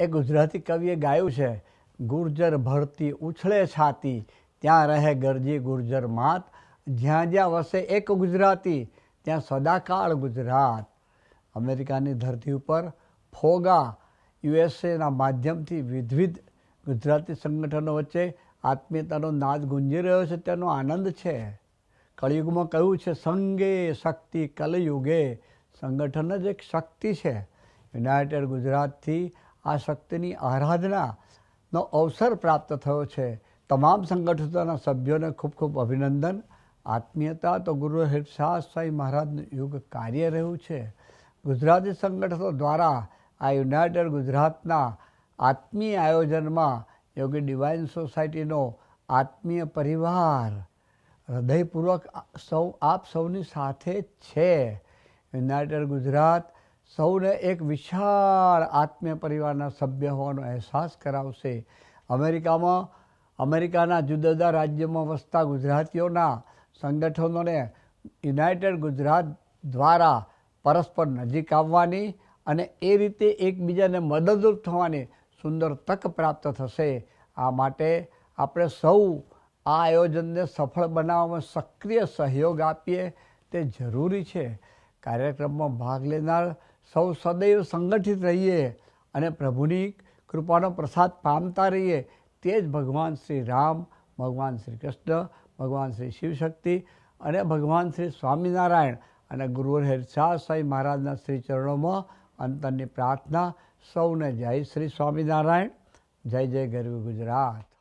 એ ગુજરાતી કવિએ ગાયું છે, ગુર્જર ભરતી ઉછળે છાતી, ત્યાં રહે ગરજી ગુર્જર માત, જ્યાં જ્યાં વસે એક ગુજરાતી, ત્યાં સદાકાળ ગુજરાત. અમેરિકાની ધરતી ઉપર ફોગા યુએસએના માધ્યમથી વિવિધ ગુજરાતી સંગઠનો વચ્ચે આત્મીયતાનો નાદ ગુંજી રહ્યો છે, તેનો આનંદ છે. કળિયુગમાં કહ્યું છે, સંગે શક્તિ કલયુગે. સંગઠન જ એક શક્તિ છે. યુનાઇટેડ ગુજરાતથી આ શક્તિની આરાધનાનો અવસર પ્રાપ્ત થયો છે. તમામ સંગઠનોના સભ્યોને ખૂબ ખૂબ અભિનંદન. આત્મીયતા તો ગુરુ હિરસાદ સ્વામી મહારાજનું યુગ કાર્ય રહ્યું છે. ગુજરાતી સંગઠનો દ્વારા આ યુનાઇટેડ ગુજરાતના આત્મીય આયોજનમાં યોગી ડિવાઇન સોસાયટીનો આત્મીય પરિવાર હૃદયપૂર્વક આપ સૌની સાથે છે. યુનાઇટેડ ગુજરાત સૌને એક વિશાળ આત્મીય પરિવારના સભ્ય હોવાનો અહેસાસ કરાવશે. અમેરિકાના જુદા જુદા રાજ્યોમાં વસતા ગુજરાતીઓના સંગઠનોને યુનાઇટેડ ગુજરાત દ્વારા પરસ્પર નજીક આવવાની અને એ રીતે એકબીજાને મદદરૂપ થવાની સુંદર તક પ્રાપ્ત થશે. આ માટે આપણે સૌ આ આયોજનને સફળ બનાવવામાં સક્રિય સહયોગ આપીએ તે જરૂરી છે. કાર્યક્રમમાં ભાગ લેનાર સૌ સદૈવ સંગઠિત રહીએ અને પ્રભુની કૃપાનો પ્રસાદ પામતા રહીએ. તે જ ભગવાન શ્રી રામ, ભગવાન શ્રી કૃષ્ણ, ભગવાન શ્રી શિવશક્તિ અને ભગવાન શ્રી સ્વામિનારાયણ અને ગુરુ હિરસાદ સ્વામી મહારાજના શ્રી ચરણોમાં અંતરની પ્રાર્થના. સૌને જય શ્રી સ્વામિનારાયણ. જય જય ગરવી ગુજરાત.